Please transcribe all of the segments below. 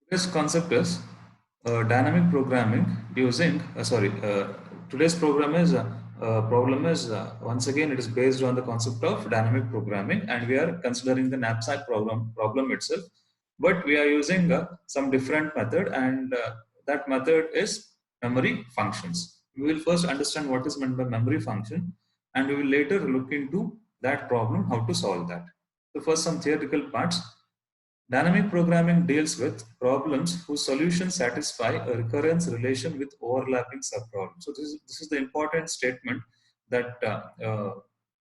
This concept is dynamic programming using, today's problem is once again it is based on the concept of dynamic programming, and we are considering the knapsack problem itself, but we are using some different method, and that method is memory functions. We will first understand what is meant by memory function, and we will later look into that problem, how to solve that. So first, some theoretical parts. Dynamic programming deals with problems whose solutions satisfy a recurrence relation with overlapping subproblems. So this is the important statement that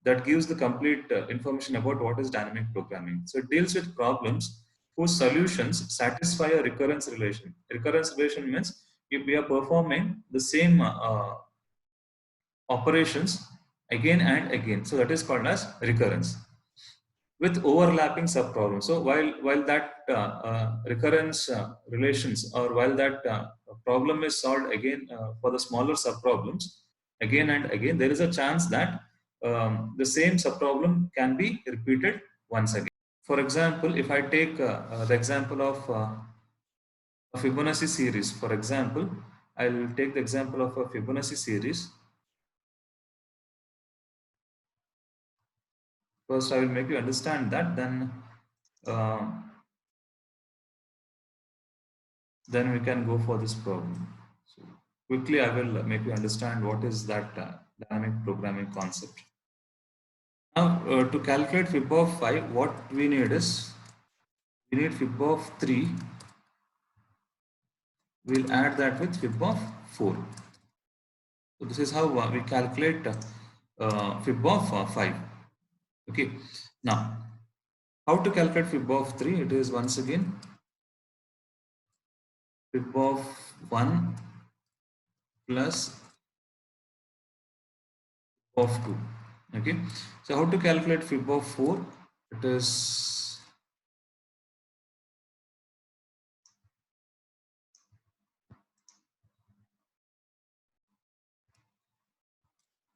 that gives the complete information about what is dynamic programming. So it deals with problems whose solutions satisfy a recurrence relation. Recurrence relation means if we are performing the same operations again and again. So that is called as recurrence with overlapping subproblems. So while that recurrence relations, or while that problem is solved again for the smaller subproblems again and again, there is a chance that the same subproblem can be repeated once again. For example, if I take the example of a Fibonacci series, for example, I'll take the example of a Fibonacci series. First, I will make you understand that, uh, then we can go for this problem. So quickly, I will make you understand what is that dynamic programming concept. Now, to calculate fib of 5, what we need is, we need fib of 3. We'll add that with fib of 4. So this is how we calculate fib of 5. Okay. Now, how to calculate fib of 3? It is once again fib of 1 plus of 2. Okay. So how to calculate fib of 4? It is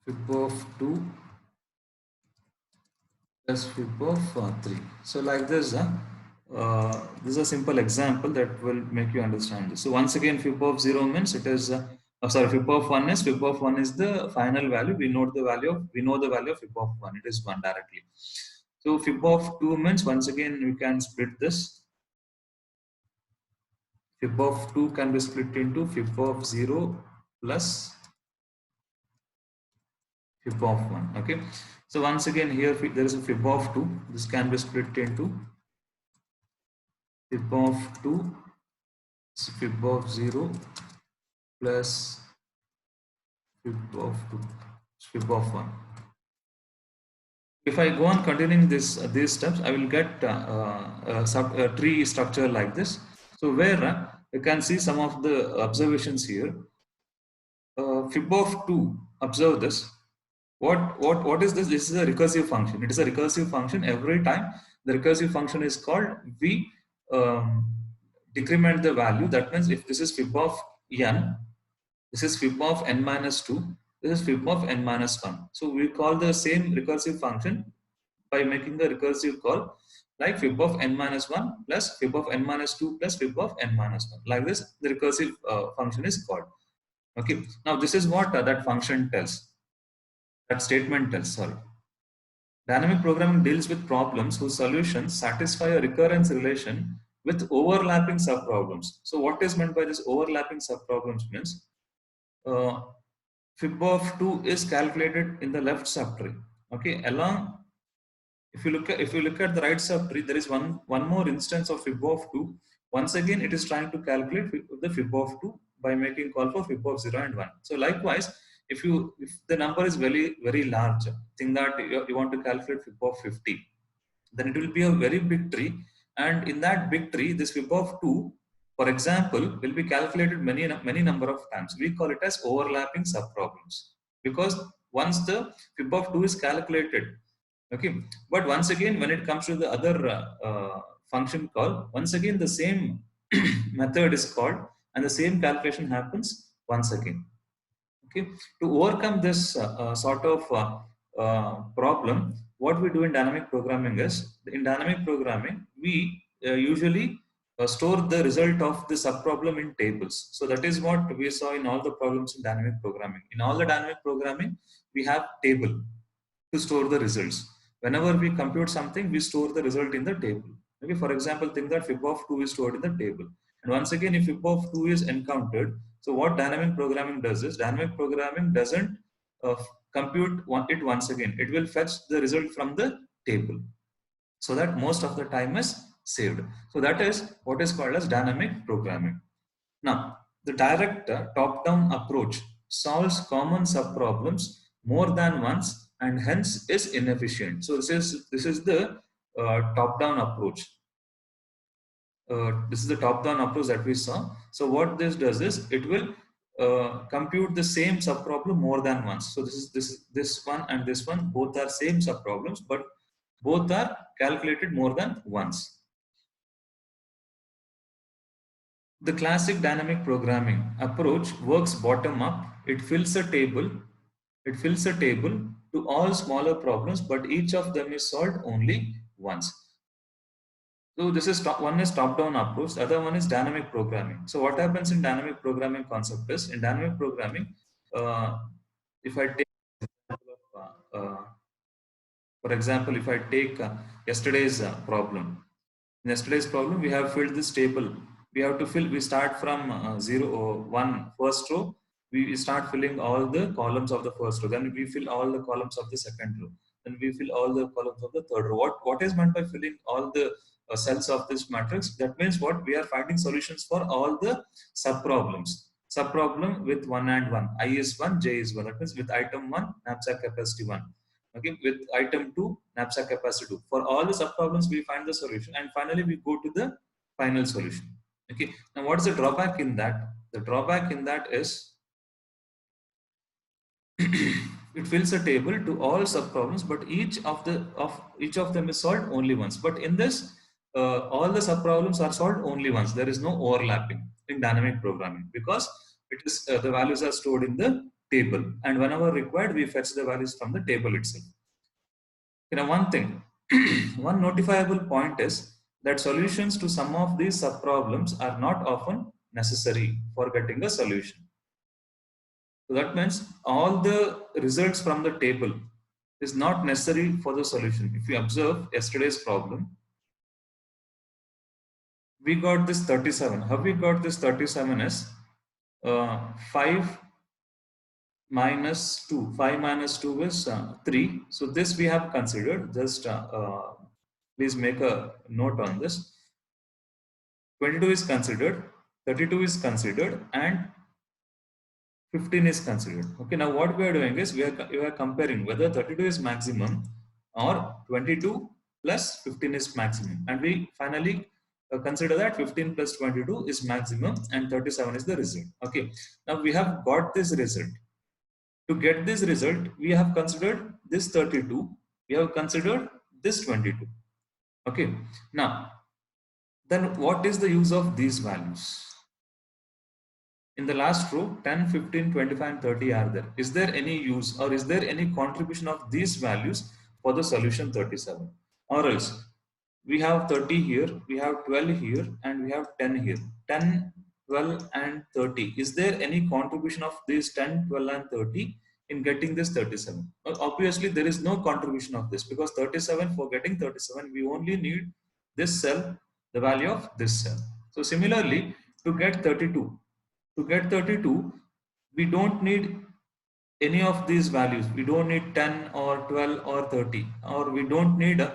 fib of 2 plus fib of 3. So like this, this is a simple example that will make you understand this. So once again, fib of 0 means it is, fib of 1 is, fib of 1 is the final value. We know the value of fib of 1. It is 1 directly. So fib of 2 means, once again, we can split this. Fib of 2 can be split into fib of 0 plus fib of 1. Okay. So once again, here there is a fib of 2. This can be split into fib of 2, fib of 0 plus fib of 2, fib of 1. If I go on continuing these steps, I will get a tree structure like this. So where you can see some of the observations here. Fib of 2, observe this. What is this? This is a recursive function. It is a recursive function. Every time the recursive function is called, we decrement the value. That means if this is fib of n, this is fib of n minus 2, this is fib of n minus 1. So we call the same recursive function by making the recursive call like fib of n minus 1 plus fib of n minus 2 plus fib of n minus 1. Like this, the recursive function is called. Okay. Now this is what that function tells. That statement tells, sorry. Dynamic programming deals with problems whose solutions satisfy a recurrence relation with overlapping subproblems. So what is meant by this overlapping subproblems means, fib of 2 is calculated in the left subtree. Okay, along, if you look at the right subtree, there is one more instance of fib of 2. Once again, it is trying to calculate the fib of 2 by making call for fib of 0 and 1. So likewise, if the number is very large, think that you want to calculate fib of 50, then it will be a very big tree, and in that big tree, this fib of 2, for example, will be calculated many number of times. We call it as overlapping subproblems, because once the fib of 2 is calculated, okay, but once again, when it comes to the other function call, once again the same method is called and the same calculation happens once again. Okay, to overcome this sort of problem, what we do in dynamic programming is, in dynamic programming, we usually store the result of the subproblem in tables. So that is what we saw in all the problems in dynamic programming. In all the dynamic programming, we have table to store the results. Whenever we compute something, we store the result in the table. Okay, for example, think that fib of 2 is stored in the table. And once again, if fib of 2 is encountered, so what dynamic programming does is, dynamic programming doesn't uh, compute it once again. It will fetch the result from the table, so that most of the time is saved. So that is what is called as dynamic programming. Now, the direct top-down approach solves common subproblems more than once and hence is inefficient. So this is the top-down approach. This is the top-down approach that we saw. So what this does is it will compute the same subproblem more than once. So this one and this one both are same subproblems, but both are calculated more than once. The classic dynamic programming approach works bottom up. It fills a table. It fills a table to all smaller problems, but each of them is solved only once. So this is one is top-down approach. The other one is dynamic programming. So what happens in dynamic programming concept is, in dynamic programming, if I take for example, if I take yesterday's problem. In yesterday's problem, we have filled this table. We have to fill, we start from 1 first row. We start filling all the columns of the first row. Then we fill all the columns of the second row. Then we fill all the columns of the third row. What is meant by filling all the cells of this matrix? That means what? We are finding solutions for all the sub-problems. Sub-problem with 1 and 1. I is 1, J is 1. That means with item 1, knapsack capacity 1. Okay, with item 2, knapsack capacity 2. For all the subproblems, we find the solution, and finally we go to the final solution. Okay, now what is the drawback in that? The drawback in that is it fills a table to all subproblems, but each of them is solved only once. But in this, all the subproblems are solved only once. There is no overlapping in dynamic programming because it is the values are stored in the table, and whenever required, we fetch the values from the table itself. One thing, one notifiable point is that solutions to some of these subproblems are not often necessary for getting a solution. So that means all the results from the table is not necessary for the solution. If you observe yesterday's problem, we got this 37. How we got this 37 is 5 minus 2. 5 minus 2 is 3. So this we have considered. Just please make a note on this. 22 is considered, 32 is considered, and 15 is considered. Okay, now what we are doing is we are comparing whether 32 is maximum or 22 plus 15 is maximum, and we finally consider that 15 plus 22 is maximum and 37 is the result. Okay, now we have got this result. To get this result, we have considered this 32, we have considered this 22. Okay, now then what is the use of these values? In the last row, 10, 15, 25 and 30 are there. Is there any use or is there any contribution of these values for the solution 37? Or else, we have 30 here, we have 12 here, and we have 10 here. 10, 12 and 30. Is there any contribution of these 10, 12 and 30 in getting this 37? Obviously, there is no contribution of this because 37, for getting 37, we only need this cell, the value of this cell. So similarly, to get 32, we don't need any of these values. We don't need 10 or 12 or 30, or we don't need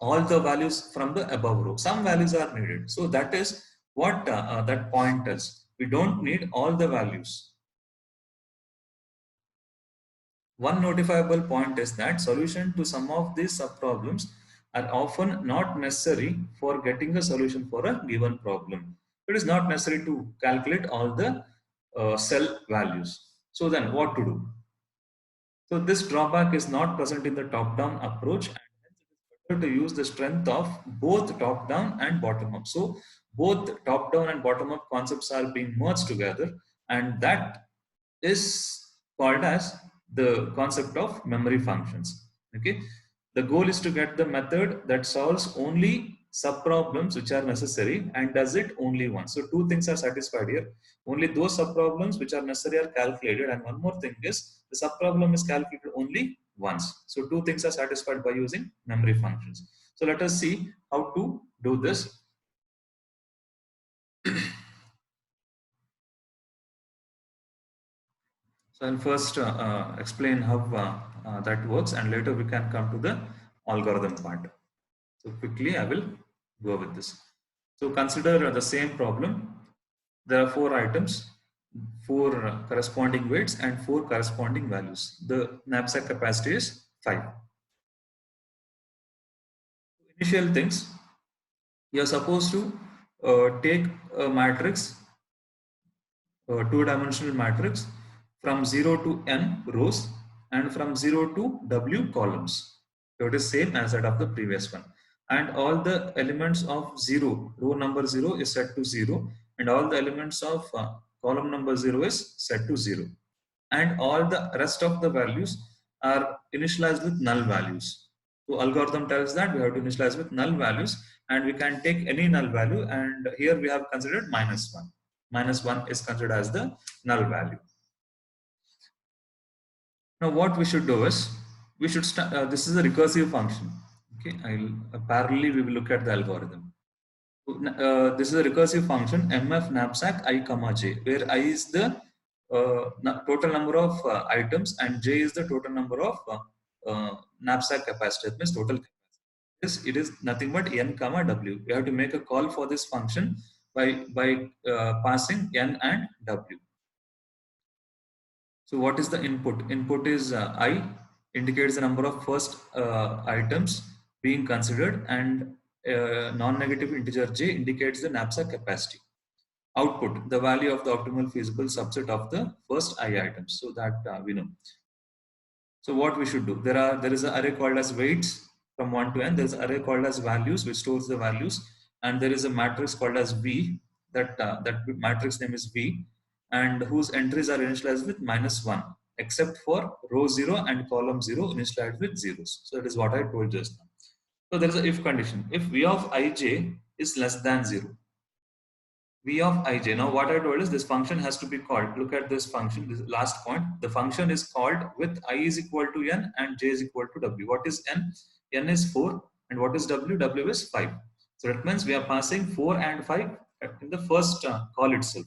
all the values from the above row. Some values are needed. So that is what that point is. We don't need all the values. One notifiable point is that solution to some of these subproblems are often not necessary for getting a solution for a given problem. It is not necessary to calculate all the cell values. So then what to do? So this drawback is not present in the top-down approach, and hence it is better to use the strength of both top-down and bottom-up. So both top-down and bottom-up concepts are being merged together, and that is called as the concept of memory functions. Okay, the goal is to get the method that solves only sub-problems which are necessary and does it only once. So two things are satisfied here. Only those sub-problems which are necessary are calculated, and one more thing is the sub-problem is calculated only once. So two things are satisfied by using memory functions. So let us see how to do this. So I'll first explain how that works, and later we can come to the algorithm part. So quickly I will go with this. So consider the same problem. There are 4 items, 4 corresponding weights and 4 corresponding values. The knapsack capacity is 5. Initial things, you are supposed to take a matrix, a 2-dimensional matrix from 0 to n rows and from 0 to w columns. So it is same as that of the previous one. And all the elements of 0, row number 0 is set to 0, and all the elements of column number 0 is set to 0. And all the rest of the values are initialized with null values. So algorithm tells that we have to initialize with null values, and we can take any null value, and here we have considered -1. -1 is considered as the null value. Now what we should do is, we should start, this is a recursive function. Okay, parallelly we will look at the algorithm. This is a recursive function mf knapsack I comma j, where I is the total number of items and j is the total number of knapsack capacity. That means total capacity. It is nothing but n comma w. We have to make a call for this function by passing n and w. So what is the input? Input is I, indicates the number of first items being considered, and non-negative integer j indicates the knapsack capacity. Output, the value of the optimal feasible subset of the first I items. So that we know. So what we should do? There is an array called as weights from 1 to n. There is an array called as values, which stores the values, and there is a matrix called as V. That matrix name is V, and whose entries are initialized with -1, except for row 0 and column 0 initialized with zeros. So that is what I told just now. So there is a if condition. If V of ij is less than 0, V of ij. Now what I told is this function has to be called. Look at this function, this last point. The function is called with I is equal to n and j is equal to w. What is n? N is 4, and what is w? W is 5. So that means we are passing 4 and 5 in the first call itself.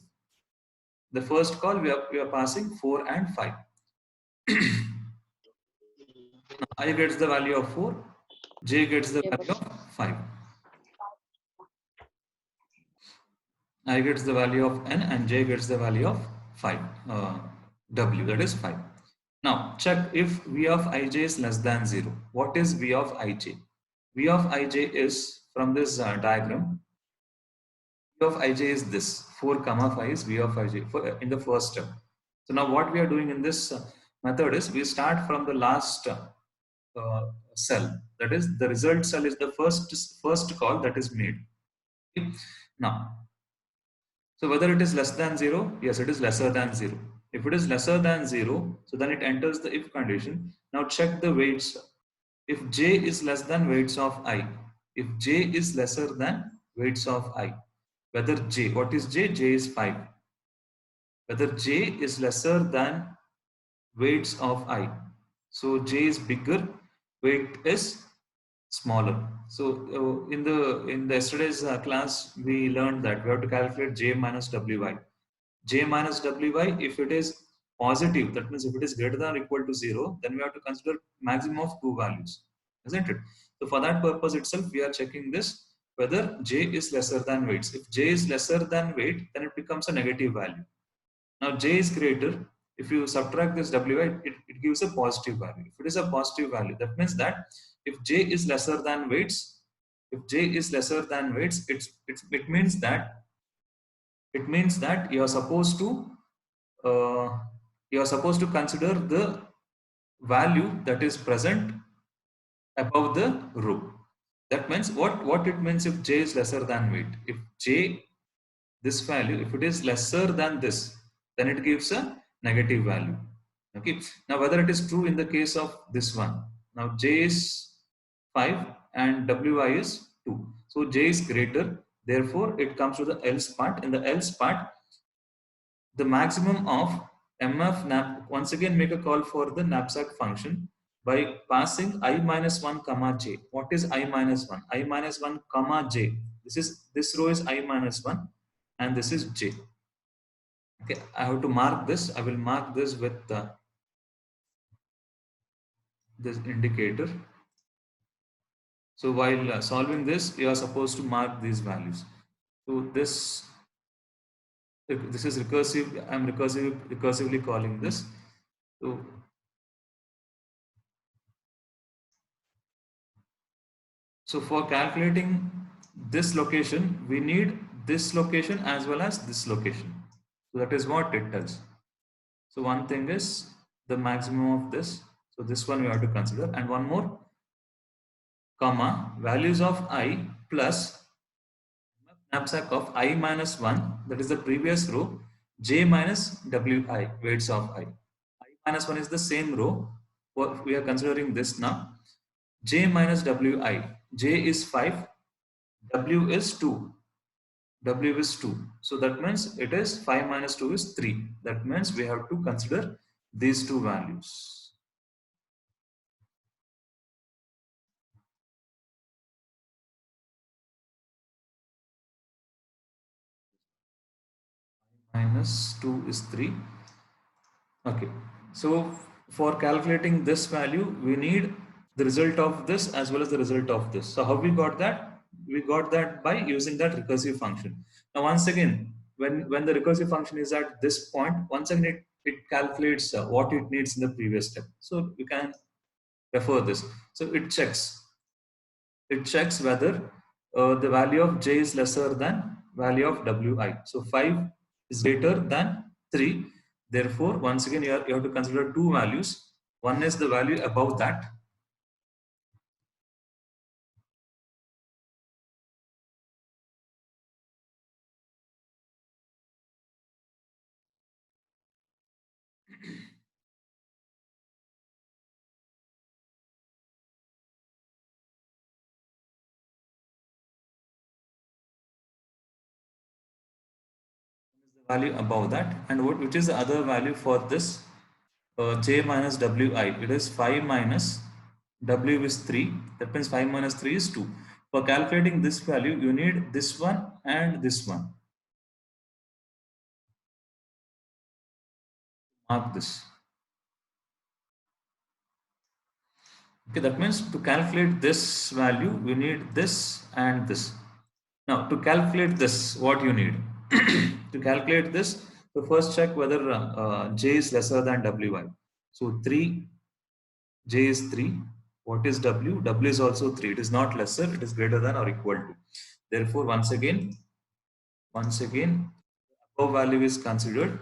The first call we are passing 4 and 5. I gets the value of 4, j gets the value of 5. I gets the value of n and j gets the value of 5. W, that is 5. Now check if V of ij is less than 0. What is V of ij? V of ij is from this diagram. V of ij is this 4 comma 5 is V of ij in the first step. So now what we are doing in this method is we start from the last cell. That is the result cell is the first call that is made. Okay? Now, so whether it is less than 0, yes, it is lesser than 0. If it is lesser than 0, so then it enters the if condition. Now check the weights. If j is less than weights of I, if j is lesser than weights of I, whether j, what is j? J is 5. Whether j is lesser than weights of I, so j is bigger, weight is smaller. So in the yesterday's class we learned that we have to calculate j minus wy. J minus wy, if it is positive, that means if it is greater than or equal to 0, then we have to consider maximum of 2 values, isn't it? So for that purpose itself we are checking this, whether j is lesser than weights. If j is lesser than weight, then it becomes a negative value. Now j is greater. If you subtract this wy, it gives a positive value. If it is a positive value, that means that if j is lesser than weights, it means that you are supposed to consider the value that is present above the row. That means what it means if j is lesser than weight. If j, this value, if it is lesser than this, then it gives a negative value. Okay. Now whether it is true in the case of this one. Now j is 5 and wi is 2. So j is greater, therefore it comes to the else part. In the else part, the maximum of mf nap, once again make a call for the knapsack function by passing I minus 1 comma j. What is I minus 1? I minus 1 comma j. This row is I minus 1 and this is j. Okay, I have to mark this. I will mark this with this indicator. So while solving this, you are supposed to mark these values. So this is recursive. I'm recursively calling this. So for calculating this location, we need this location as well as this location. So that is what it tells. So one thing is the maximum of this. So this one we have to consider, and one more, comma, values of I plus knapsack of I minus 1, that is the previous row, j minus wi, weights of I. I minus 1 is the same row. We are considering this now. J minus wi. J is 5, w is 2. W is 2. So that means it is 5 minus 2 is 3. That means we have to consider these two values. Minus 2 is 3. Okay. So for calculating this value, we need the result of this as well as the result of this. So how we got that? We got that by using that recursive function. Now once again, when the recursive function is at this point, once again it calculates what it needs in the previous step. So you can refer this. So it checks whether the value of j is lesser than value of wi. So 5 is greater than 3. Therefore, once again, you have to consider two values. One is the value above that. Value above that, and which is the other value for this j minus wi. It is 5 minus w is 3. That means 5 minus 3 is 2. For calculating this value, you need this one and this one. Mark this. Okay, that means to calculate this value, we need this and this. Now, to calculate this, what you need? To calculate this, so first check whether j is lesser than wi. So 3, j is 3. What is w? W is also 3. It is not lesser, it is greater than or equal to. Therefore, once again, above value is considered.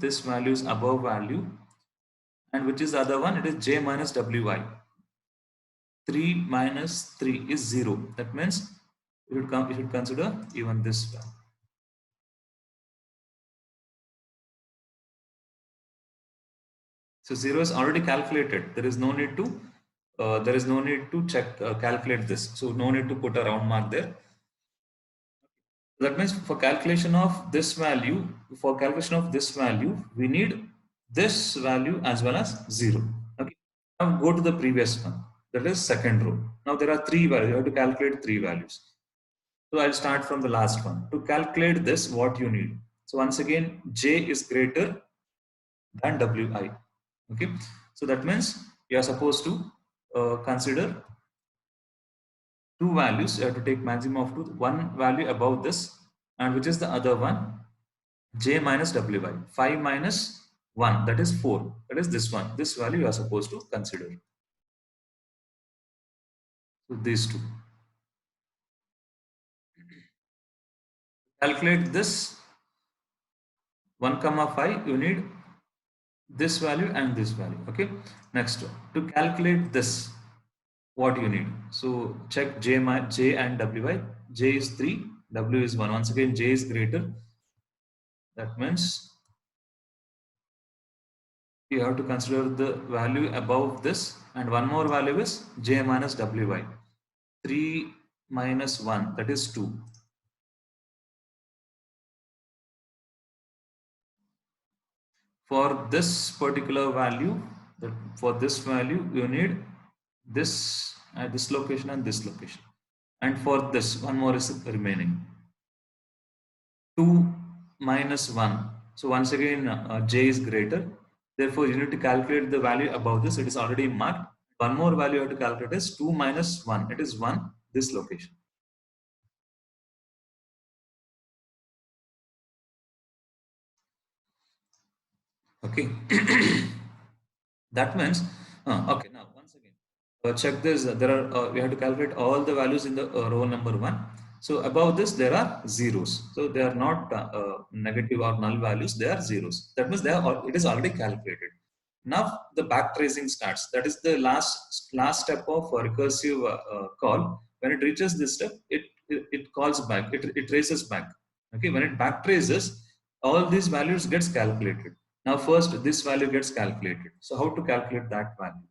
This value is above value. And which is the other one? It is j minus wi. 3 minus 3 is 0. That means you should consider even this one. So 0 is already calculated. There is no need to check calculate this. So no need to put a round mark there. That means for calculation of this value, we need this value as well as 0. Okay. Now go to the previous one. That is second row. Now there are three values. You have to calculate three values. So I'll start from the last one. To calculate this, what you need? So once again, j is greater than wi. Okay. So that means you are supposed to consider two values. You have to take maximum of two. One value above this, and which is the other one? J minus wi. 5 minus 1, that is 4. That is this one. This value you are supposed to consider. So these two. Calculate this 1 comma 5. You need this value and this value. Okay. Next, to calculate this, what you need? So check j and wi. J is 3, w is 1. Once again, j is greater. That means you have to consider the value above this, and one more value is j minus wi. 3 minus 1, that is 2. For this particular value, for this value, you need this at this location and this location. And for this, one more is remaining. 2 minus 1. So once again, j is greater. Therefore, you need to calculate the value above this. It is already marked. One more value you have to calculate is 2 minus 1. It is 1, this location. Okay. That means, okay, now once again, check this. There are, we have to calculate all the values in the row number 1. So above this, there are zeros. So they are not negative or null values. They are zeros. That means it is already calculated. Now the back tracing starts. That is the last step of a recursive call. When it reaches this step, it calls back. It traces back. Okay. When it back traces, all these values gets calculated. Now first this value gets calculated. So how to calculate that value?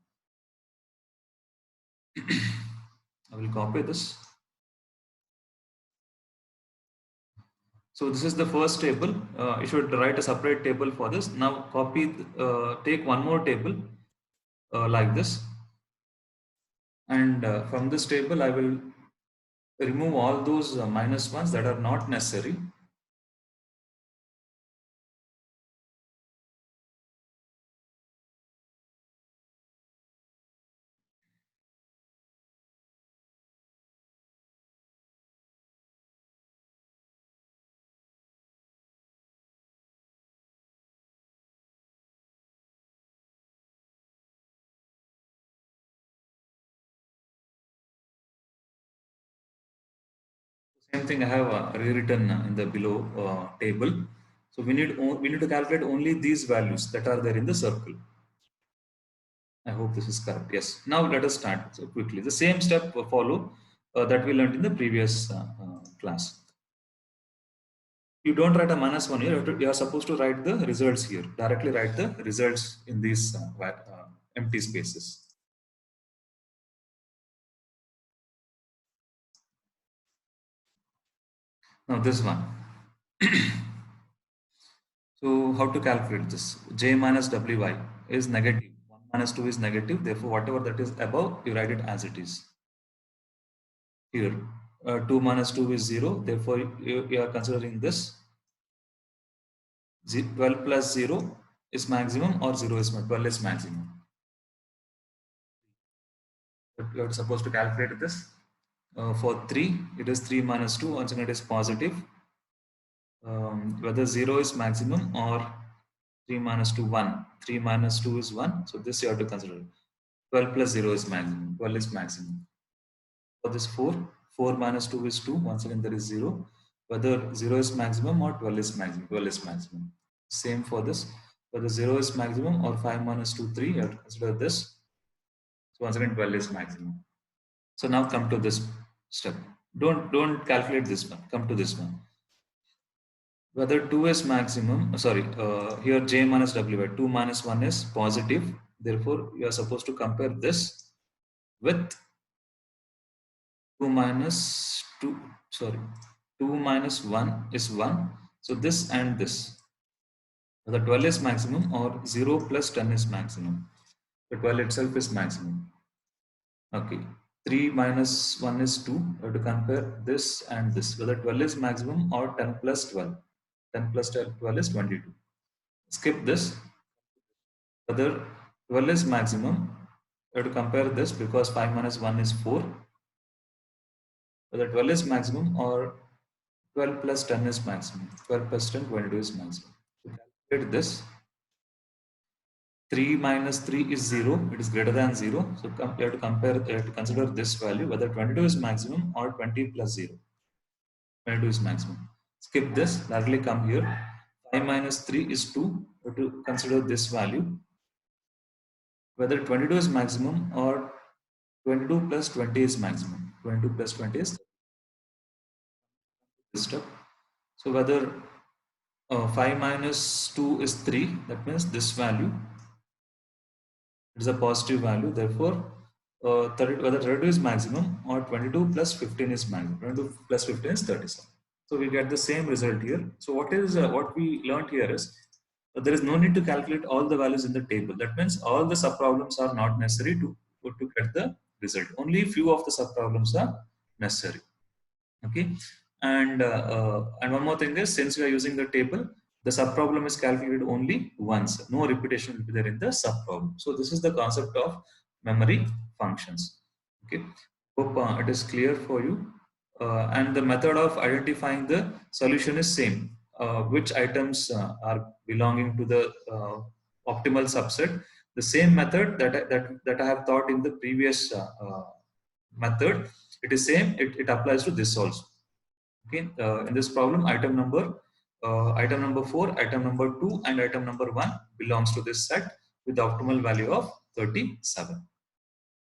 I will copy this. So this is the first table. You should write a separate table for this. Now copy, take one more table like this. And from this table, I will remove all those minus ones that are not necessary. Same thing I have rewritten in the below table. So we need to calculate only these values that are there in the circle. I hope this is correct. Yes. Now let us start so quickly. The same step follow that we learned in the previous class. You don't write a minus 1 here. You are supposed to write the results here. Directly write the results in these empty spaces. Now this one. So how to calculate this? J minus Wy is negative. 1 minus 2 is negative. Therefore, whatever that is above, you write it as it is. Here, 2 minus 2 is 0. Therefore, you are considering this. 12 plus 0 is maximum or 0 is 12 is maximum. But you are supposed to calculate this. For 3, it is 3 minus 2. Once again, it is positive. Whether 0 is maximum or 3 minus 2, 1. 3 minus 2 is 1. So this you have to consider. 12 plus 0 is maximum. 12 is maximum. For this 4, 4 minus 2 is 2. Once again, there is 0. Whether 0 is maximum or 12 is maximum. 12 is maximum. Same for this. Whether 0 is maximum or 5 minus 2, 3. You have to consider this. So once again, 12 is maximum. So now come to this step. Don't calculate this one. Come to this one. Whether 2 is maximum, here j minus w by 2 minus 1 is positive. Therefore, you are supposed to compare this with 2 minus 2, 2 minus 1 is 1. So this and this. Whether 12 is maximum or 0 plus 10 is maximum. The 12 itself is maximum. Okay. 3 minus 1 is 2. You have to compare this and this. Whether 12 is maximum or 10 plus 12. 10 plus 12 is 22. Skip this. Whether 12 is maximum, you have to compare this because 5 minus 1 is 4. Whether 12 is maximum or 12 plus 10 is maximum. 12 plus 10, 22 is maximum. So calculate this. 3 minus 3 is 0. It is greater than 0. So you have to compare, you have to consider this value, whether 22 is maximum or 20 plus 0. 22 is maximum. Skip this, directly come here. 5 minus 3 is 2. You have to consider this value. Whether 22 is maximum or 22 plus 20 is maximum. 22 plus 20 is this step. So whether 5 minus 2 is 3, that means this value is a positive value. Therefore, whether 32 is maximum or 22 plus 15 is maximum. 22 plus 15 is 37. So we get the same result here. So what we learned here is there is no need to calculate all the values in the table. That means all the subproblems are not necessary to get the result. Only few of the subproblems are necessary. Okay, and one more thing is, since we are using the table, the subproblem is calculated only once. No repetition will be there in the subproblem. So this is the concept of memory functions. Okay, hope it is clear for you. And the method of identifying the solution is same. Which items are belonging to the optimal subset? The same method that I have taught in the previous method. It is same. It applies to this also. Okay, in this problem, item number 4, item number 2, and item number 1 belongs to this set with the optimal value of 37.